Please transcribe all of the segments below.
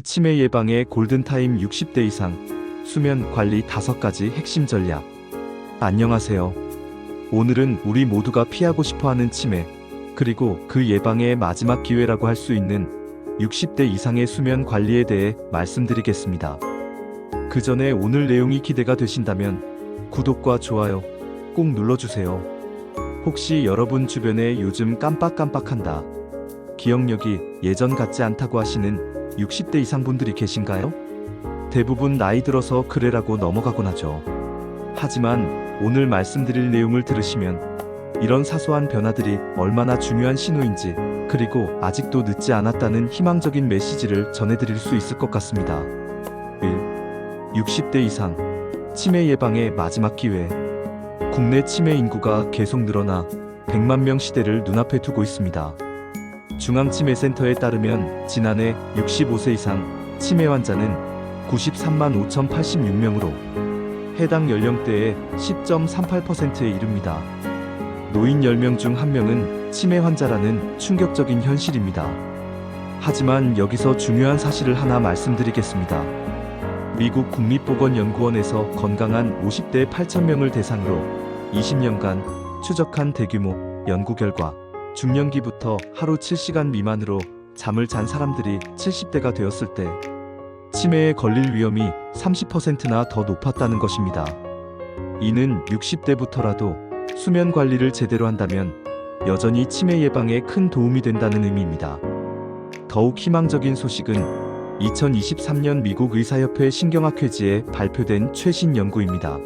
치매 예방의 골든타임 60대 이상 수면 관리 5가지 핵심 전략. 안녕하세요. 오늘은 우리 모두가 피하고 싶어하는 치매, 그리고 그 예방의 마지막 기회라고 할 수 있는 60대 이상의 수면 관리에 대해 말씀드리겠습니다. 그 전에 오늘 내용이 기대가 되신다면 구독과 좋아요 꼭 눌러주세요. 혹시 여러분 주변에 요즘 깜빡깜빡한다, 기억력이 예전 같지 않다고 하시는 60대 이상 분들이 계신가요? 대부분 나이 들어서 그래라고 넘어가곤 하죠. 하지만 오늘 말씀드릴 내용을 들으시면 이런 사소한 변화들이 얼마나 중요한 신호인지, 그리고 아직도 늦지 않았다는 희망적인 메시지를 전해드릴 수 있을 것 같습니다. 1. 60대 이상 치매 예방의 마지막 기회. 국내 치매 인구가 계속 늘어나 100만 명 시대를 눈앞에 두고 있습니다. 중앙치매센터에 따르면 지난해 65세 이상 치매 환자는 93만 5,086명으로 해당 연령대의 10.38%에 이릅니다. 노인 10명 중 1명은 치매 환자라는 충격적인 현실입니다. 하지만 여기서 중요한 사실을 하나 말씀드리겠습니다. 미국 국립보건연구원에서 건강한 50대 8,000명을 대상으로 20년간 추적한 대규모 연구 결과, 중년기부터 하루 7시간 미만으로 잠을 잔 사람들이 70대가 되었을 때 치매에 걸릴 위험이 30%나 더 높았다는 것입니다. 이는 60대부터라도 수면 관리를 제대로 한다면 여전히 치매 예방에 큰 도움이 된다는 의미입니다. 더욱 희망적인 소식은 2023년 미국 의사협회 신경학회지에 발표된 최신 연구입니다.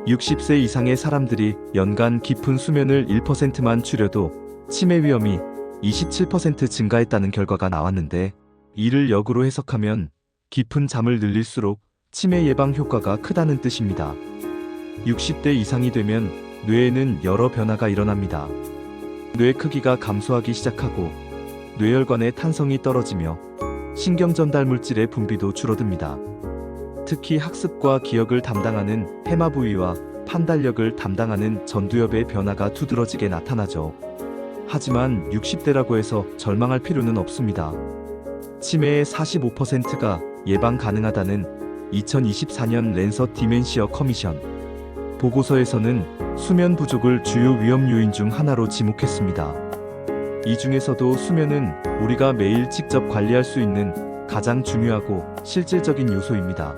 60세 이상의 사람들이 연간 깊은 수면을 1%만 줄여도 치매 위험이 27% 증가했다는 결과가 나왔는데, 이를 역으로 해석하면 깊은 잠을 늘릴수록 치매 예방 효과가 크다는 뜻입니다. 60대 이상이 되면 뇌에는 여러 변화가 일어납니다. 뇌 크기가 감소하기 시작하고 뇌혈관의 탄성이 떨어지며 신경 전달 물질의 분비도 줄어듭니다. 특히 학습과 기억을 담당하는 해마 부위와 판단력을 담당하는 전두엽의 변화가 두드러지게 나타나죠. 하지만 60대라고 해서 절망할 필요는 없습니다. 치매의 45%가 예방 가능하다는 2024년 랜서 디멘시어 커미션 보고서에서는 수면 부족을 주요 위험 요인 중 하나로 지목했습니다. 이 중에서도 수면은 우리가 매일 직접 관리할 수 있는 가장 중요하고 실질적인 요소입니다.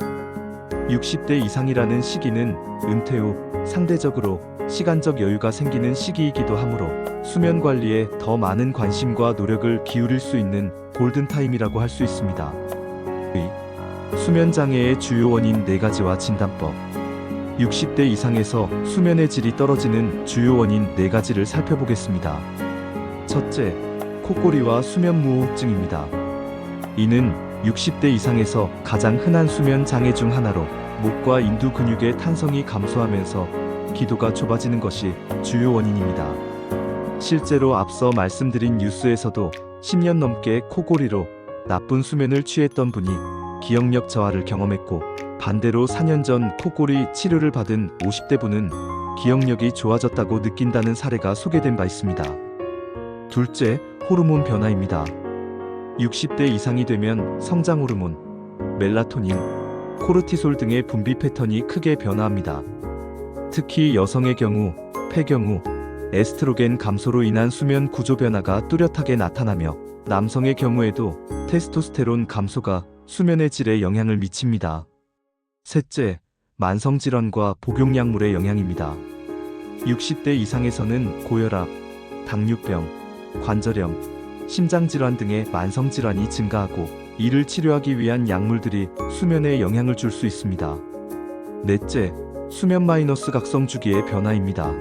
60대 이상이라는 시기는 은퇴 후 상대적으로 시간적 여유가 생기는 시기이기도 하므로 수면 관리에 더 많은 관심과 노력을 기울일 수 있는 골든타임이라고 할 수 있습니다. 수면 장애의 주요 원인 4가지와 진단법. 60대 이상에서 수면의 질이 떨어지는 주요 원인 4가지를 살펴보겠습니다. 첫째, 코골이와 수면무호흡증입니다. 이는 60대 이상에서 가장 흔한 수면 장애 중 하나로, 목과 인두 근육의 탄성이 감소하면서 기도가 좁아지는 것이 주요 원인입니다. 실제로 앞서 말씀드린 뉴스에서도 10년 넘게 코골이로 나쁜 수면을 취했던 분이 기억력 저하를 경험했고, 반대로 4년 전 코골이 치료를 받은 50대 분은 기억력이 좋아졌다고 느낀다는 사례가 소개된 바 있습니다. 둘째, 호르몬 변화입니다. 60대 이상이 되면 성장 호르몬, 멜라토닌, 코르티솔 등의 분비 패턴이 크게 변화합니다. 특히 여성의 경우 폐경후, 에스트로겐 감소로 인한 수면 구조 변화가 뚜렷하게 나타나며, 남성의 경우에도 테스토스테론 감소가 수면의 질에 영향을 미칩니다. 셋째, 만성질환과 복용약물의 영향입니다. 60대 이상에서는 고혈압, 당뇨병, 관절염, 심장질환 등의 만성질환이 증가하고, 이를 치료하기 위한 약물들이 수면에 영향을 줄 수 있습니다. 넷째, 수면 마이너스 각성 주기의 변화입니다.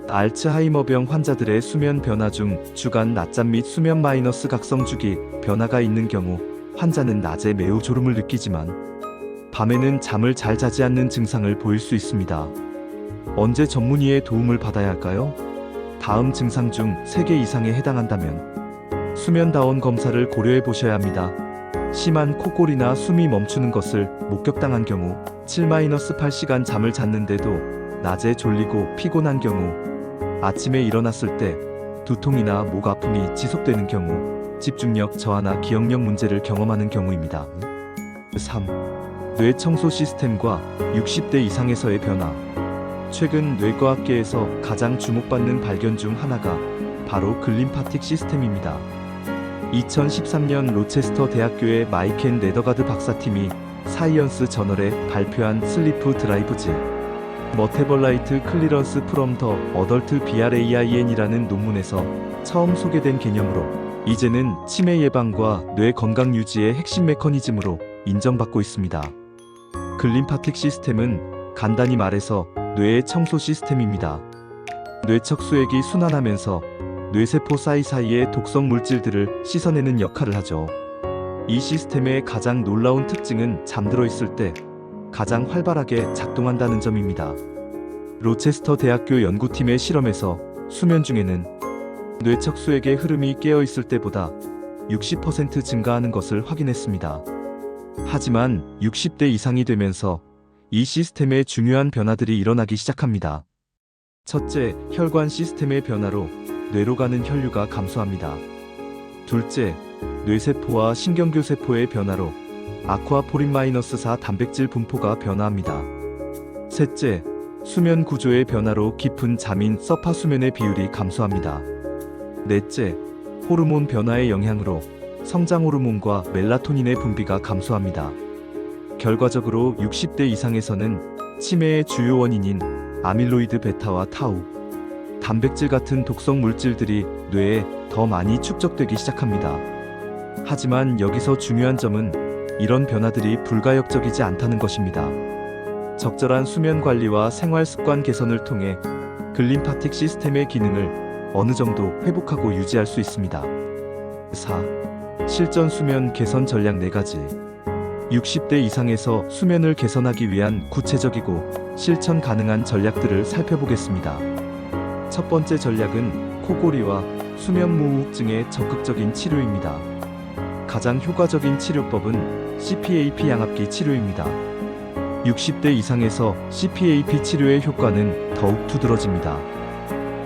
알츠하이머병 환자들의 수면 변화 중 주간 낮잠 및 수면 마이너스 각성 주기 변화가 있는 경우, 환자는 낮에 매우 졸음을 느끼지만 밤에는 잠을 잘 자지 않는 증상을 보일 수 있습니다. 언제 전문의의 도움을 받아야 할까요? 다음 증상 중 3개 이상에 해당한다면 수면다원 검사를 고려해 보셔야 합니다. 심한 코골이나 숨이 멈추는 것을 목격당한 경우, 7-8시간 잠을 잤는데도 낮에 졸리고 피곤한 경우, 아침에 일어났을 때 두통이나 목 아픔이 지속되는 경우, 집중력 저하나 기억력 문제를 경험하는 경우입니다. 3. 뇌 청소 시스템과 60대 이상에서의 변화. 최근 뇌과학계에서 가장 주목받는 발견 중 하나가 바로 글림파틱 시스템입니다. 2013년 로체스터 대학교의 마이켄 네더가드 박사팀이 사이언스 저널에 발표한 슬리프 드라이브즈 머테벌라이트 클리런스 프롬 더 어덜트 BRAIN이라는 논문에서 처음 소개된 개념으로 이제는 치매 예방과 뇌 건강 유지의 핵심 메커니즘으로 인정받고 있습니다. 글림파틱 시스템은 간단히 말해서 뇌의 청소 시스템입니다. 뇌척 수액이 순환하면서 뇌세포 사이사이의 독성 물질들을 씻어내는 역할을 하죠. 이 시스템의 가장 놀라운 특징은 잠들어 있을 때 가장 활발하게 작동한다는 점입니다. 로체스터 대학교 연구팀의 실험에서 수면 중에는 뇌척 수액의 흐름이 깨어 있을 때보다 60% 증가하는 것을 확인했습니다. 하지만 60대 이상이 되면서 이 시스템에 중요한 변화들이 일어나기 시작합니다. 첫째, 혈관 시스템의 변화로 뇌로 가는 혈류가 감소합니다. 둘째, 뇌세포와 신경교세포의 변화로 아쿠아포린-4 단백질 분포가 변화합니다. 셋째, 수면 구조의 변화로 깊은 잠인 서파 수면의 비율이 감소합니다. 넷째, 호르몬 변화의 영향으로 성장 호르몬과 멜라토닌의 분비가 감소합니다. 결과적으로 60대 이상에서는 치매의 주요 원인인 아밀로이드 베타와 타우, 단백질 같은 독성 물질들이 뇌에 더 많이 축적되기 시작합니다. 하지만 여기서 중요한 점은 이런 변화들이 불가역적이지 않다는 것입니다. 적절한 수면 관리와 생활 습관 개선을 통해 글림파틱 시스템의 기능을 어느 정도 회복하고 유지할 수 있습니다. 4. 실전 수면 개선 전략 4가지. 60대 이상에서 수면을 개선하기 위한 구체적이고 실천 가능한 전략들을 살펴보겠습니다. 첫 번째 전략은 코골이와 수면무호흡증의 적극적인 치료입니다. 가장 효과적인 치료법은 CPAP 양압기 치료입니다. 60대 이상에서 CPAP 치료의 효과는 더욱 두드러집니다.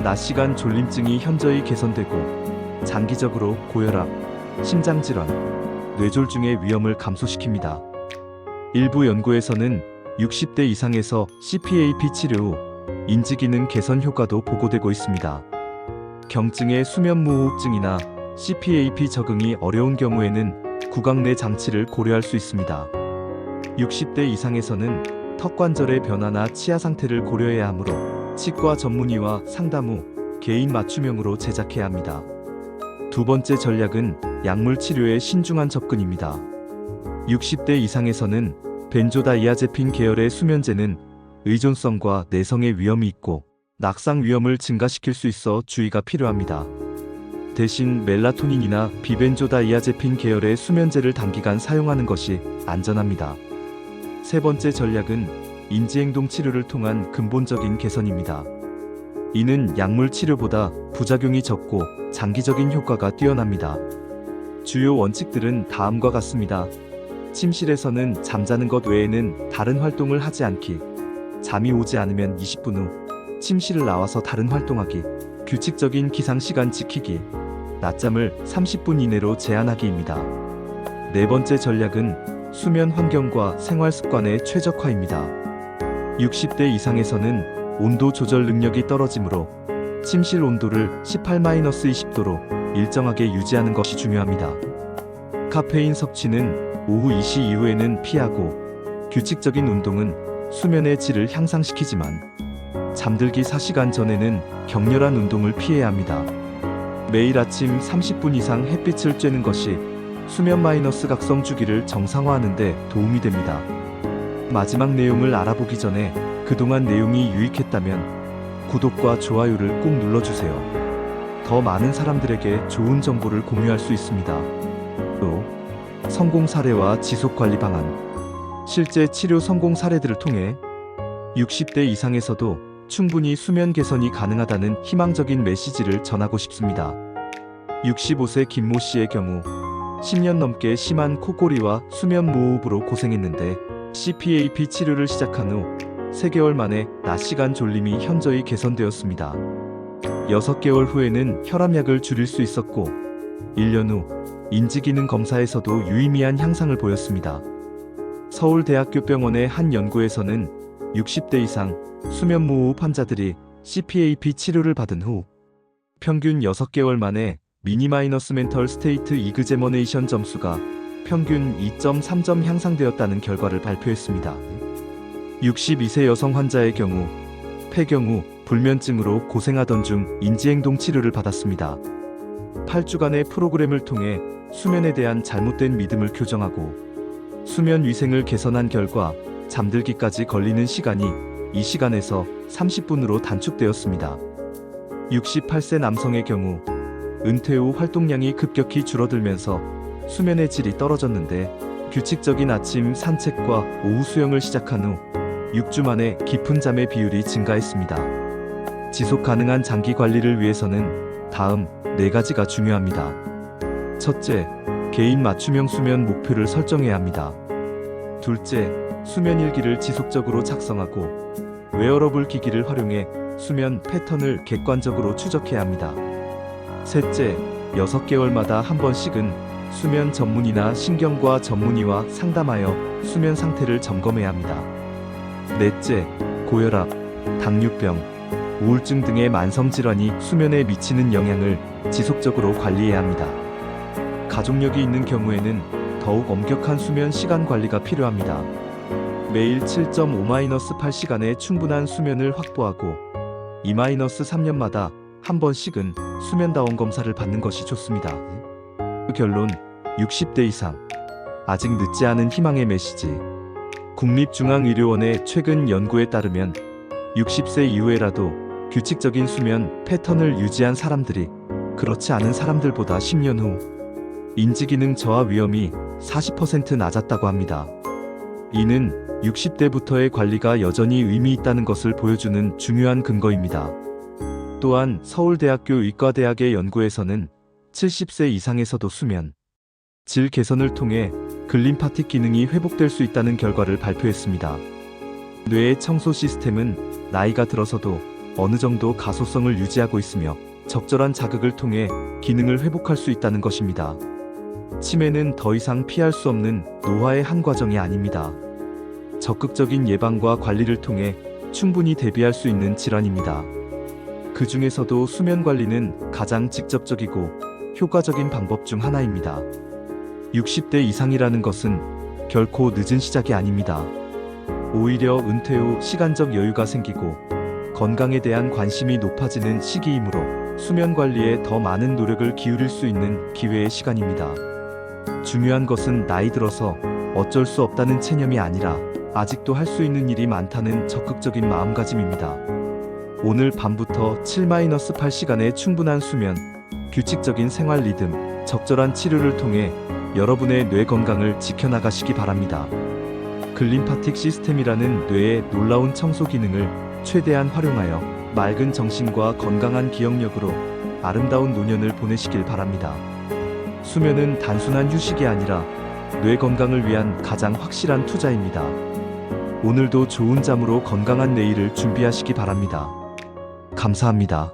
낮 시간 졸림증이 현저히 개선되고 장기적으로 고혈압, 심장질환, 뇌졸중의 위험을 감소시킵니다. 일부 연구에서는 60대 이상에서 CPAP 치료 후 인지기능 개선 효과도 보고되고 있습니다. 경증의 수면무호흡증이나 CPAP 적응이 어려운 경우에는 구강 내 장치를 고려할 수 있습니다. 60대 이상에서는 턱관절의 변화나 치아 상태를 고려해야 하므로 치과 전문의와 상담 후 개인 맞춤형으로 제작해야 합니다. 두 번째 전략은 약물 치료의 신중한 접근입니다. 60대 이상에서는 벤조다이아제핀 계열의 수면제는 의존성과 내성의 위험이 있고 낙상 위험을 증가시킬 수 있어 주의가 필요합니다. 대신 멜라토닌이나 비벤조다이아제핀 계열의 수면제를 단기간 사용하는 것이 안전합니다. 세 번째 전략은 인지행동 치료를 통한 근본적인 개선입니다. 이는 약물 치료보다 부작용이 적고 장기적인 효과가 뛰어납니다. 주요 원칙들은 다음과 같습니다. 침실에서는 잠자는 것 외에는 다른 활동을 하지 않기, 잠이 오지 않으면 20분 후 침실을 나와서 다른 활동하기, 규칙적인 기상시간 지키기, 낮잠을 30분 이내로 제한하기입니다. 네 번째 전략은 수면 환경과 생활 습관의 최적화입니다. 60대 이상에서는 온도 조절 능력이 떨어지므로 침실 온도를 18-20도로 일정하게 유지하는 것이 중요합니다. 카페인 섭취는 오후 2시 이후에는 피하고 규칙적인 운동은 수면의 질을 향상시키지만 잠들기 4시간 전에는 격렬한 운동을 피해야 합니다. 매일 아침 30분 이상 햇빛을 쬐는 것이 수면 마이너스 각성 주기를 정상화하는 데 도움이 됩니다. 마지막 내용을 알아보기 전에 그동안 내용이 유익했다면 구독과 좋아요를 꼭 눌러주세요. 더 많은 사람들에게 좋은 정보를 공유할 수 있습니다. 또 성공 사례와 지속 관리 방안. 실제 치료 성공 사례들을 통해 60대 이상에서도 충분히 수면 개선이 가능하다는 희망적인 메시지를 전하고 싶습니다. 65세 김모 씨의 경우 10년 넘게 심한 코골이와 수면 무호흡으로 고생했는데 CPAP 치료를 시작한 후 3개월 만에 낮 시간 졸림이 현저히 개선되었습니다. 6개월 후에는 혈압약을 줄일 수 있었고 1년 후 인지기능 검사에서도 유의미한 향상을 보였습니다. 서울대학교 병원의 한 연구에서는 60대 이상 수면무호흡 환자들이 CPAP 치료를 받은 후 평균 6개월 만에 미니마이너스 멘털 스테이트 이그제머네이션 점수가 평균 2.3점 향상되었다는 결과를 발표했습니다. 62세 여성 환자의 경우 폐경후 불면증으로 고생하던 중 인지행동 치료를 받았습니다. 8주간의 프로그램을 통해 수면에 대한 잘못된 믿음을 교정하고 수면 위생을 개선한 결과 잠들기까지 걸리는 시간이 2시간에서 30분으로 단축되었습니다. 68세 남성의 경우 은퇴 후 활동량이 급격히 줄어들면서 수면의 질이 떨어졌는데 규칙적인 아침 산책과 오후 수영을 시작한 후 6주 만에 깊은 잠의 비율이 증가했습니다. 지속 가능한 장기 관리를 위해서는 다음 4가지가 중요합니다. 첫째, 개인 맞춤형 수면 목표를 설정해야 합니다. 둘째, 수면 일기를 지속적으로 작성하고 웨어러블 기기를 활용해 수면 패턴을 객관적으로 추적해야 합니다. 셋째, 6개월마다 한 번씩은 수면 전문의나 신경과 전문의와 상담하여 수면 상태를 점검해야 합니다. 넷째, 고혈압, 당뇨병, 우울증 등의 만성질환이 수면에 미치는 영향을 지속적으로 관리해야 합니다. 가족력이 있는 경우에는 더욱 엄격한 수면 시간 관리가 필요합니다. 매일 7.5-8시간의 충분한 수면을 확보하고 2-3년마다 한 번씩은 수면다원 검사를 받는 것이 좋습니다. 결론, 60대 이상. 아직 늦지 않은 희망의 메시지. 국립중앙의료원의 최근 연구에 따르면 60세 이후에라도 규칙적인 수면 패턴을 유지한 사람들이 그렇지 않은 사람들보다 10년 후 인지기능 저하 위험이 40% 낮았다고 합니다. 이는 60대부터의 관리가 여전히 의미 있다는 것을 보여주는 중요한 근거입니다. 또한 서울대학교 의과대학의 연구에서는 70세 이상에서도 수면 질 개선을 통해 글림파틱 기능이 회복될 수 있다는 결과를 발표했습니다. 뇌의 청소 시스템은 나이가 들어서도 어느 정도 가소성을 유지하고 있으며 적절한 자극을 통해 기능을 회복할 수 있다는 것입니다. 치매는 더 이상 피할 수 없는 노화의 한 과정이 아닙니다. 적극적인 예방과 관리를 통해 충분히 대비할 수 있는 질환입니다. 그 중에서도 수면 관리는 가장 직접적이고 효과적인 방법 중 하나입니다. 60대 이상이라는 것은 결코 늦은 시작이 아닙니다. 오히려 은퇴 후 시간적 여유가 생기고 건강에 대한 관심이 높아지는 시기이므로 수면 관리에 더 많은 노력을 기울일 수 있는 기회의 시간입니다. 중요한 것은 나이 들어서 어쩔 수 없다는 체념이 아니라 아직도 할 수 있는 일이 많다는 적극적인 마음가짐입니다. 오늘 밤부터 7-8시간의 충분한 수면, 규칙적인 생활 리듬, 적절한 치료를 통해 여러분의 뇌 건강을 지켜나가시기 바랍니다. 글림파틱 시스템이라는 뇌의 놀라운 청소 기능을 최대한 활용하여 맑은 정신과 건강한 기억력으로 아름다운 노년을 보내시길 바랍니다. 수면은 단순한 휴식이 아니라 뇌 건강을 위한 가장 확실한 투자입니다. 오늘도 좋은 잠으로 건강한 내일을 준비하시기 바랍니다. 감사합니다.